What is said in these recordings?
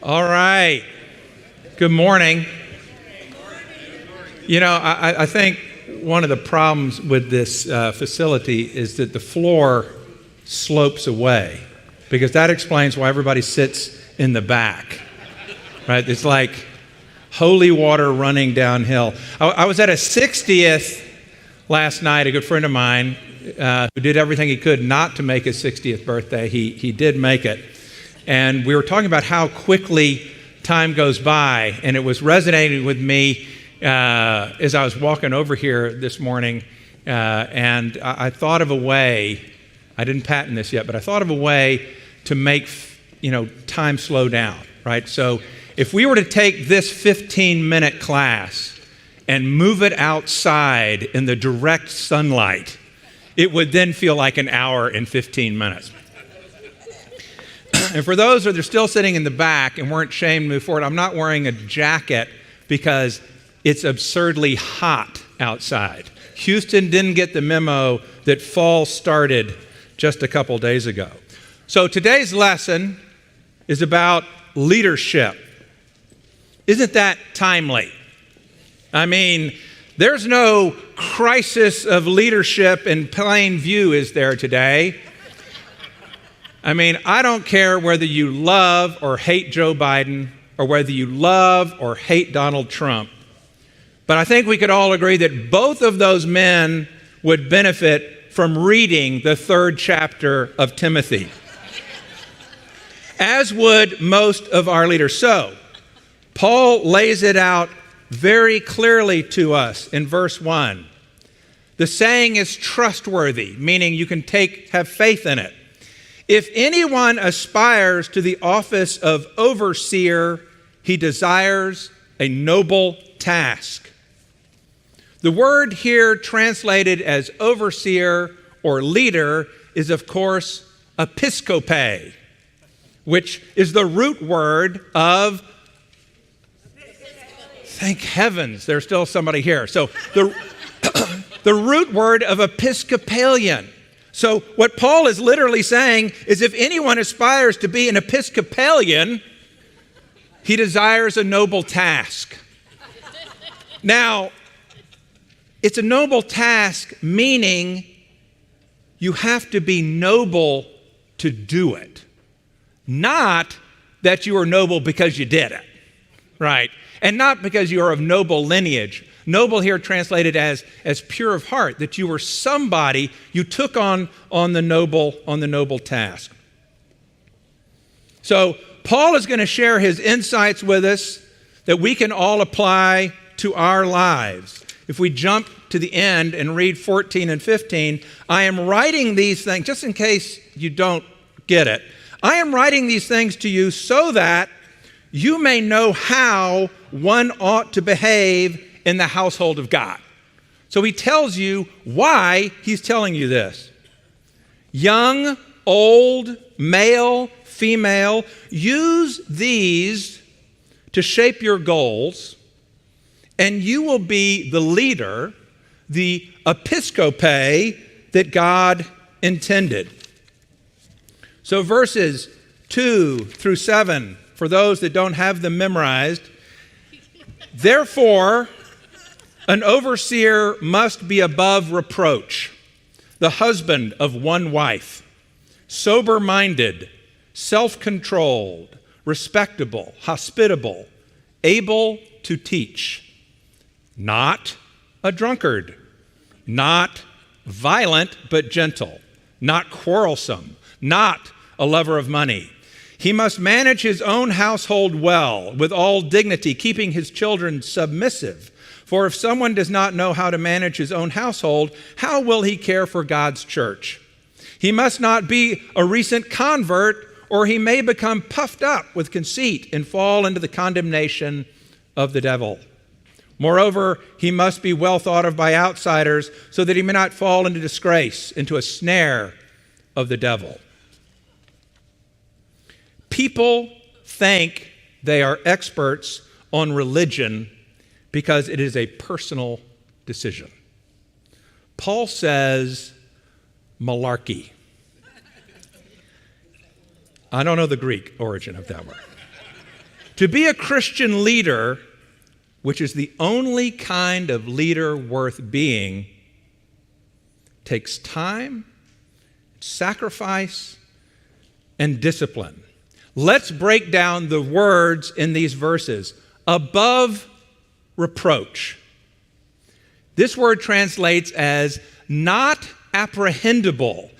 All right. Good morning. You know, I think one of the problems with this facility is that the floor slopes away, because that explains why everybody sits in the back, right? It's like holy water running downhill. I was at a 60th last night. A good friend of mine who did everything he could not to make his 60th birthday. He did make it. And we were talking about how quickly time goes by, and it was resonating with me as I was walking over here this morning, and I thought of a way. I didn't patent this yet, but I thought of a way to make time slow down, right? So if we were to take this 15-minute class and move it outside in the direct sunlight, it would then feel like an hour and 15 minutes. And for those that are still sitting in the back and weren't shamed to move forward, I'm not wearing a jacket because it's absurdly hot outside. Houston didn't get the memo that fall started just a couple days ago. So today's lesson is about leadership. Isn't that timely? I mean, there's no crisis of leadership in plain view, is there today? I mean, I don't care whether you love or hate Joe Biden or whether you love or hate Donald Trump, but I think we could all agree that both of those men would benefit from reading the 3rd chapter of Timothy, as would most of our leaders. So, Paul lays it out very clearly to us in verse 1. The saying is trustworthy, meaning you can have faith in it. If anyone aspires to the office of overseer, he desires a noble task. The word here translated as overseer or leader is, of course, episkope, which is the root word of, thank heavens, there's still somebody here. So the root word of Episcopalian. So what Paul is literally saying is if anyone aspires to be an Episcopalian, he desires a noble task. Now, it's a noble task, meaning you have to be noble to do it. Not that you are noble because you did it, right? And not because you are of noble lineage. Noble here translated as pure of heart, that you were somebody, you took on the noble task. So Paul is going to share his insights with us that we can all apply to our lives. If we jump to the end and read 14 and 15, I am writing these things, just in case you don't get it, I am writing these things to you so that you may know how one ought to behave in the household of God. So he tells you why he's telling you this. Young, old, male, female, use these to shape your goals, and you will be the leader, the episkope that God intended. So verses 2 through 7, for those that don't have them memorized, therefore, an overseer must be above reproach, the husband of one wife, sober-minded, self-controlled, respectable, hospitable, able to teach, not a drunkard, not violent but gentle, not quarrelsome, not a lover of money. He must manage his own household well, with all dignity, keeping his children submissive. For if someone does not know how to manage his own household, how will he care for God's church? He must not be a recent convert, or he may become puffed up with conceit and fall into the condemnation of the devil. Moreover, he must be well thought of by outsiders, so that he may not fall into disgrace, into a snare of the devil. People think they are experts on religion because it is a personal decision. Paul says malarkey. I don't know the Greek origin of that word. To be a Christian leader, which is the only kind of leader worth being, takes time, sacrifice, and discipline. Let's break down the words in these verses. Above reproach. This word translates as not apprehendable,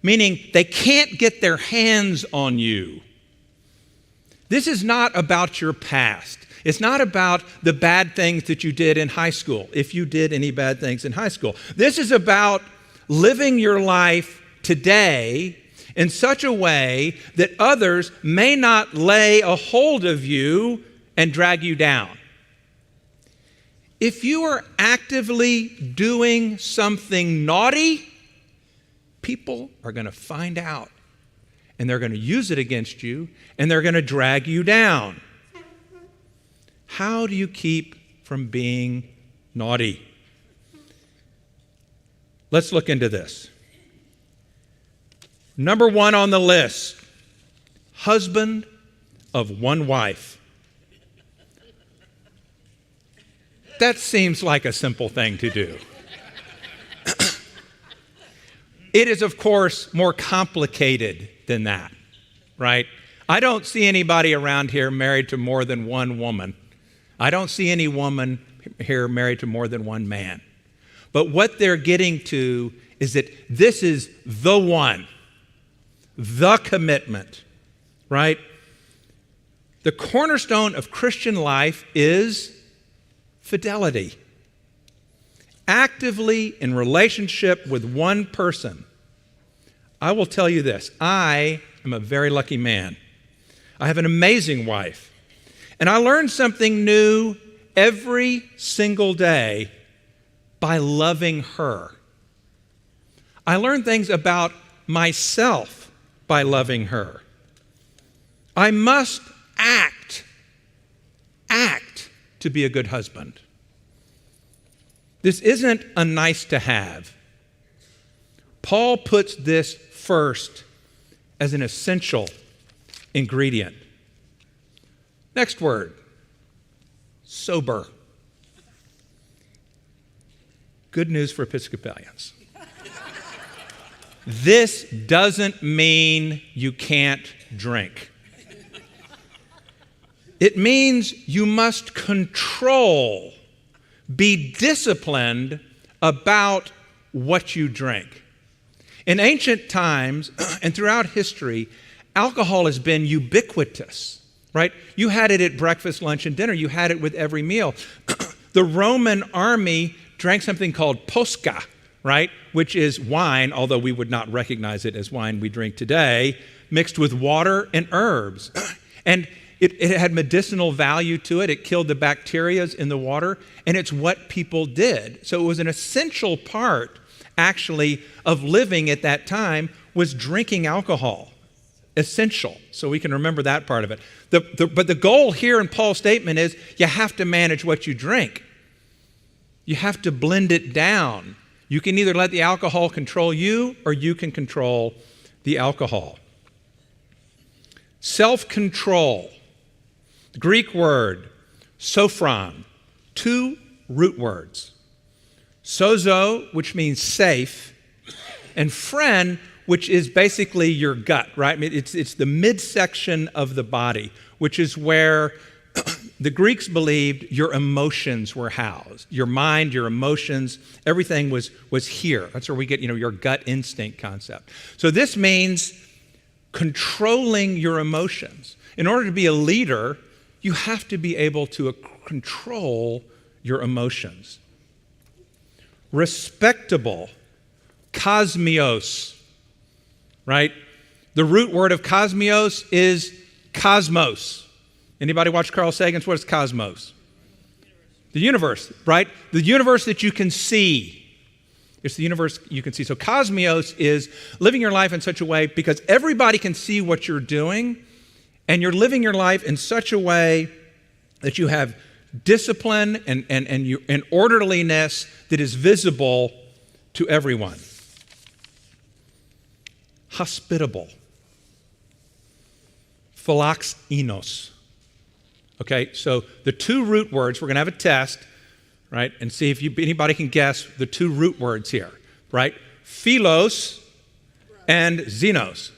meaning they can't get their hands on you. This is not about your past. It's not about the bad things that you did in high school, if you did any bad things in high school. This is about living your life today in such a way that others may not lay a hold of you and drag you down. If you are actively doing something naughty, people are going to find out, and they're going to use it against you, and they're going to drag you down. How do you keep from being naughty? Let's look into this. Number one on the list, husband of one wife. That seems like a simple thing to do. It is, of course, more complicated than that, right? I don't see anybody around here married to more than one woman. I don't see any woman here married to more than one man. But what they're getting to is that this is the one, the commitment, right? The cornerstone of Christian life is fidelity. Actively in relationship with one person. I will tell you this, I am a very lucky man. I have an amazing wife. And I learn something new every single day by loving her. I learn things about myself by loving her. I must act to be a good husband. This isn't a nice to have. Paul puts this first as an essential ingredient. Next word, sober. Good news for Episcopalians. This doesn't mean you can't drink. It means you must control, be disciplined about what you drink. In ancient times and throughout history, alcohol has been ubiquitous, right? You had it at breakfast, lunch, and dinner. You had it with every meal. The Roman army drank something called posca, right? Which is wine, although we would not recognize it as wine we drink today, mixed with water and herbs. And it had medicinal value to it. It killed the bacteria in the water, and it's what people did. So it was an essential part, actually, of living at that time was drinking alcohol. Essential. So we can remember that part of it. But the goal here in Paul's statement is you have to manage what you drink. You have to blend it down. You can either let the alcohol control you or you can control the alcohol. Self-control. The Greek word, sophron, two root words. Sozo, which means safe, and phren, which is basically your gut, right? I mean, it's the midsection of the body, which is where the Greeks believed your emotions were housed. Your mind, your emotions, everything was here. That's where we get, your gut instinct concept. So this means controlling your emotions. In order to be a leader, you have to be able to control your emotions. Respectable, cosmios, right? The root word of cosmios is cosmos. Anybody watch Carl Sagan's? What is cosmos? The universe, right? The universe that you can see. It's the universe you can see. So cosmios is living your life in such a way because everybody can see what you're doing, and you're living your life in such a way that you have discipline and orderliness that is visible to everyone. Hospitable. Philoxenos. Okay, so the two root words, we're going to have a test, right, and see if anybody can guess the two root words here, right? Philos and xenos.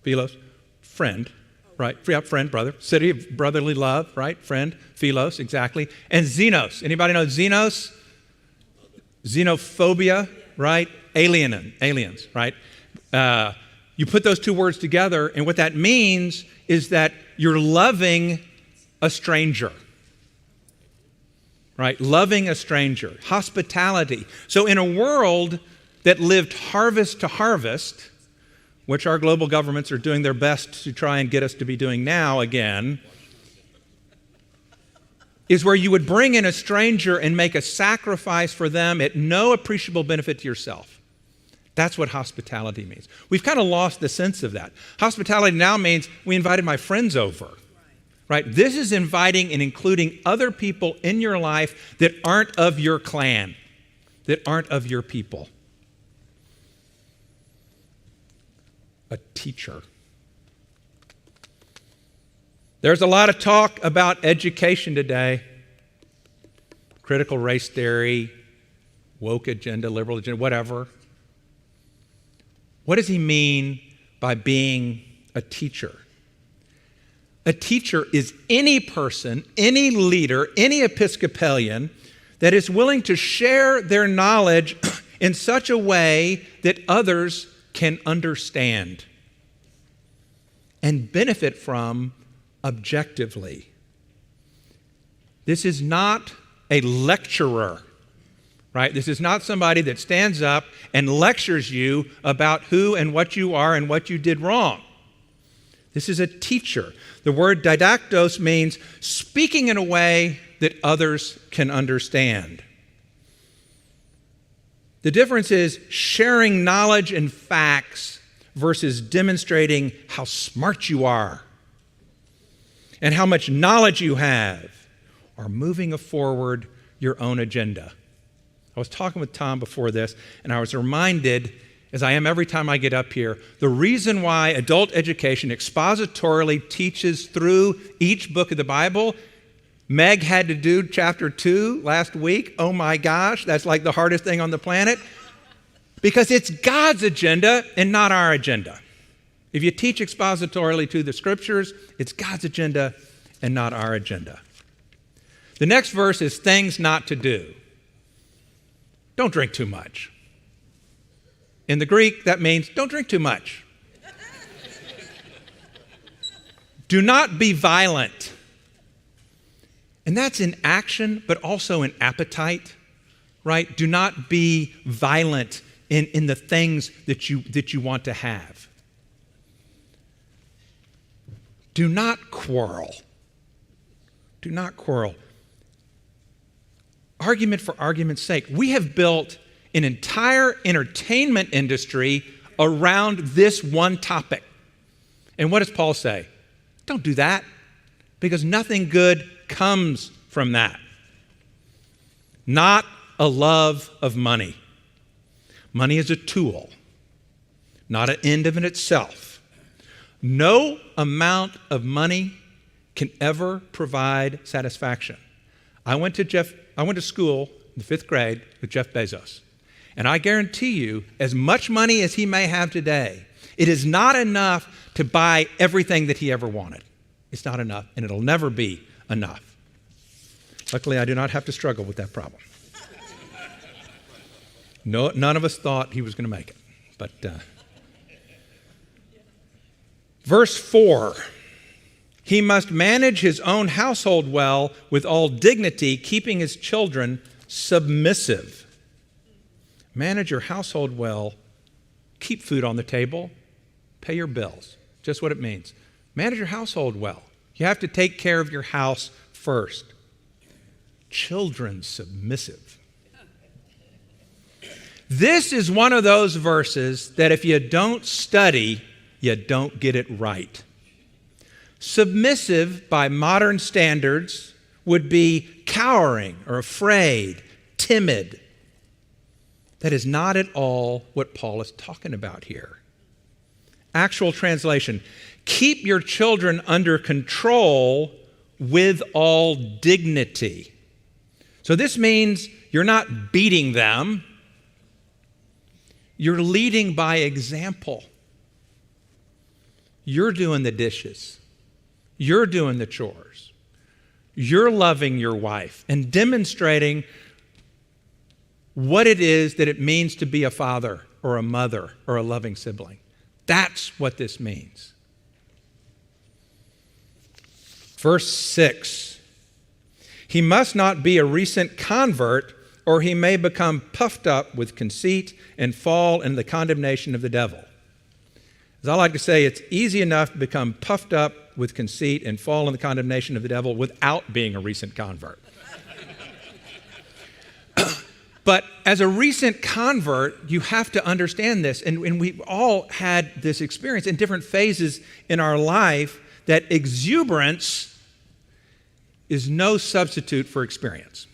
Philos, friend, right? Friend, brother. City of brotherly love, right? Friend, philos, exactly. And xenos. Anybody know xenos? Xenophobia, right? Aliens, right? You put those two words together, and what that means is that you're loving a stranger, right? Loving a stranger. Hospitality. So in a world that lived harvest to harvest, which our global governments are doing their best to try and get us to be doing now again, is where you would bring in a stranger and make a sacrifice for them at no appreciable benefit to yourself. That's what hospitality means. We've kind of lost the sense of that. Hospitality now means we invited my friends over, right? This is inviting and including other people in your life that aren't of your clan, that aren't of your people. A teacher. There's a lot of talk about education today. Critical race theory, woke agenda, liberal agenda, whatever. What does he mean by being a teacher? A teacher is any person, any leader, any Episcopalian that is willing to share their knowledge in such a way that others can understand and benefit from objectively. This is not a lecturer, right? This is not somebody that stands up and lectures you about who and what you are and what you did wrong. This is a teacher. The word didactos means speaking in a way that others can understand. The difference is sharing knowledge and facts versus demonstrating how smart you are and how much knowledge you have, or moving forward your own agenda. I was talking with Tom before this, and I was reminded, as I am every time I get up here, the reason why adult education expositorily teaches through each book of the Bible. Meg had to do chapter 2 last week. Oh my gosh, that's like the hardest thing on the planet. Because it's God's agenda and not our agenda. If you teach expositorily to the scriptures, it's God's agenda and not our agenda. The next verse is things not to do. Don't drink too much. In the Greek, that means don't drink too much. Do not be violent. And that's in action, but also in appetite, right? Do not be violent in the things that you want to have. Do not quarrel. Do not quarrel. Argument for argument's sake. We have built an entire entertainment industry around this one topic. And what does Paul say? Don't do that, because nothing good comes from that. Not a love of money. Money is a tool, not an end in itself. No amount of money can ever provide satisfaction. I went to school in the 5th grade with Jeff Bezos. And I guarantee you, as much money as he may have today, it is not enough to buy everything that he ever wanted. It's not enough, and it'll never be enough. Luckily, I do not have to struggle with that problem. No, none of us thought he was going to make it. But verse 4, he must manage his own household well with all dignity, keeping his children submissive. Manage your household well, keep food on the table, pay your bills. Just what it means. Manage your household well. You have to take care of your house first. Children submissive. This is one of those verses that if you don't study, you don't get it right. Submissive by modern standards would be cowering or afraid, timid. That is not at all what Paul is talking about here. Actual translation, keep your children under control with all dignity. So this means you're not beating them. You're leading by example. You're doing the dishes. You're doing the chores. You're loving your wife and demonstrating what it is that it means to be a father or a mother or a loving sibling. That's what this means. Verse 6, he must not be a recent convert, or he may become puffed up with conceit and fall into the condemnation of the devil. As I like to say, it's easy enough to become puffed up with conceit and fall in the condemnation of the devil without being a recent convert. But as a recent convert, you have to understand this, and we've all had this experience in different phases in our life, that exuberance is no substitute for experience,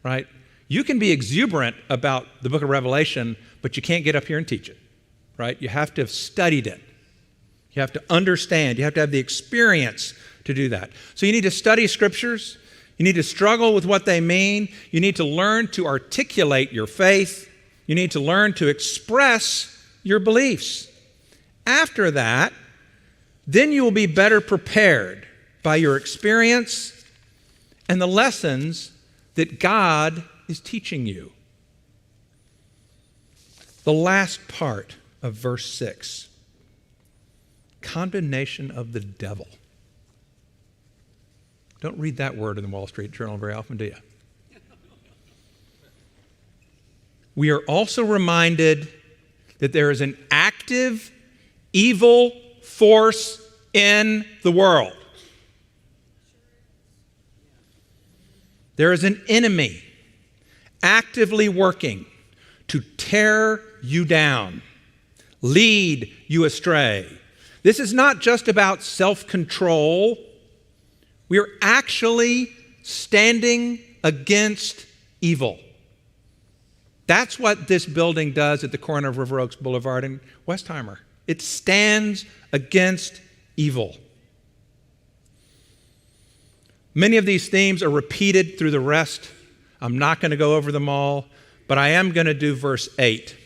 right? You can be exuberant about the book of Revelation, but you can't get up here and teach it, right? You have to have studied it. You have to understand. You have to have the experience to do that. So you need to study scriptures. You need to struggle with what they mean. You need to learn to articulate your faith. You need to learn to express your beliefs. After that, then you will be better prepared by your experience and the lessons that God is teaching you. The last part of verse 6, condemnation of the devil. Don't read that word in the Wall Street Journal very often, do you? We are also reminded that there is an active evil force in the world. There is an enemy actively working to tear you down, lead you astray. This is not just about self-control. We are actually standing against evil. That's what this building does at the corner of River Oaks Boulevard and Westheimer. It stands against evil. Many of these themes are repeated through the rest. I'm not going to go over them all, but I am going to do verse 8.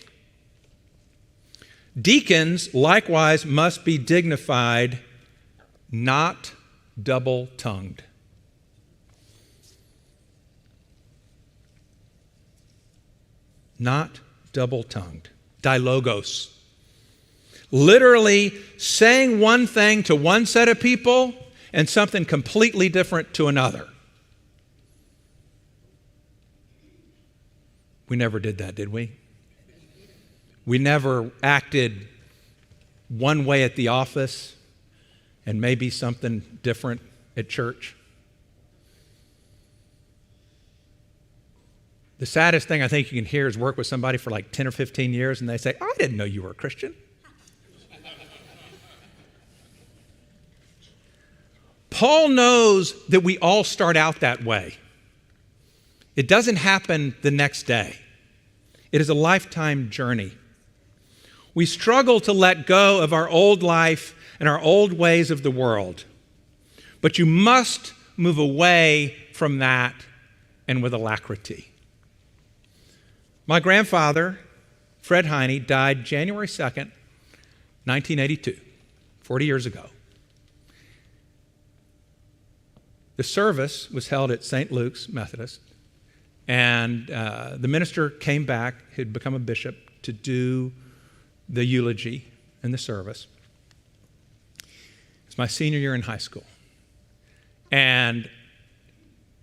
Deacons likewise must be dignified, not double-tongued. Not double-tongued. Dilogos. Literally saying one thing to one set of people and something completely different to another. We never did that, did we? We never acted one way at the office and maybe something different at church. The saddest thing I think you can hear is work with somebody for like 10 or 15 years and they say, I didn't know you were a Christian. Paul knows that we all start out that way. It doesn't happen the next day. It is a lifetime journey. We struggle to let go of our old life and our old ways of the world. But you must move away from that, and with alacrity. My grandfather, Fred Heine, died January 2nd, 1982, 40 years ago. The service was held at St. Luke's Methodist, and the minister came back, who'd become a bishop, to do the eulogy and the service. It's my senior year in high school. And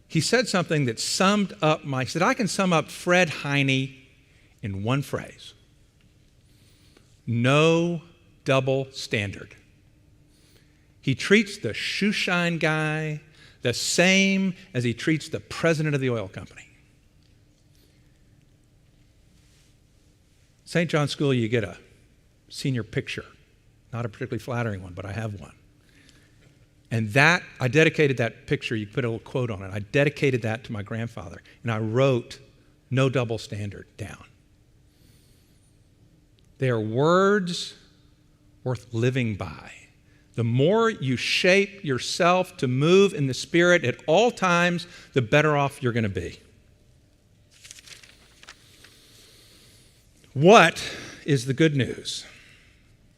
he said something that summed up he said, I can sum up Fred Heine in one phrase. No double standard. He treats the shoeshine guy the same as he treats the president of the oil company. St. John's School, you get a senior picture. Not a particularly flattering one, but I have one. And that, I dedicated that picture, you put a little quote on it, I dedicated that to my grandfather, and I wrote, no double standard, down. They are words worth living by. The more you shape yourself to move in the Spirit at all times, the better off you're going to be. What is the good news?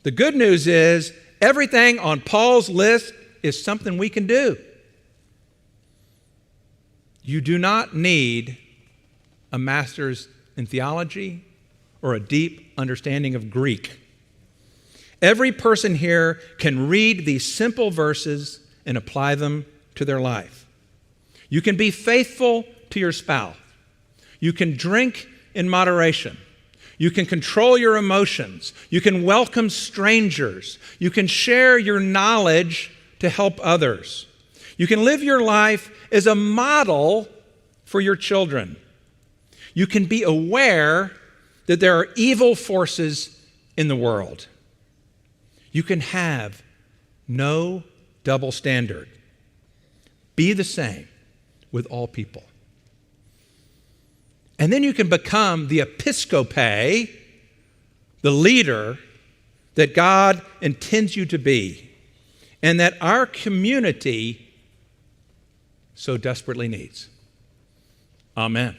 The good news is everything on Paul's list is something we can do. You do not need a master's in theology or a deep understanding of Greek. Every person here can read these simple verses and apply them to their life. You can be faithful to your spouse. You can drink in moderation. You can control your emotions. You can welcome strangers. You can share your knowledge to help others. You can live your life as a model for your children. You can be aware that there are evil forces in the world. You can have no double standard. Be the same with all people. And then you can become the episkope, the leader that God intends you to be, and that our community so desperately needs. Amen.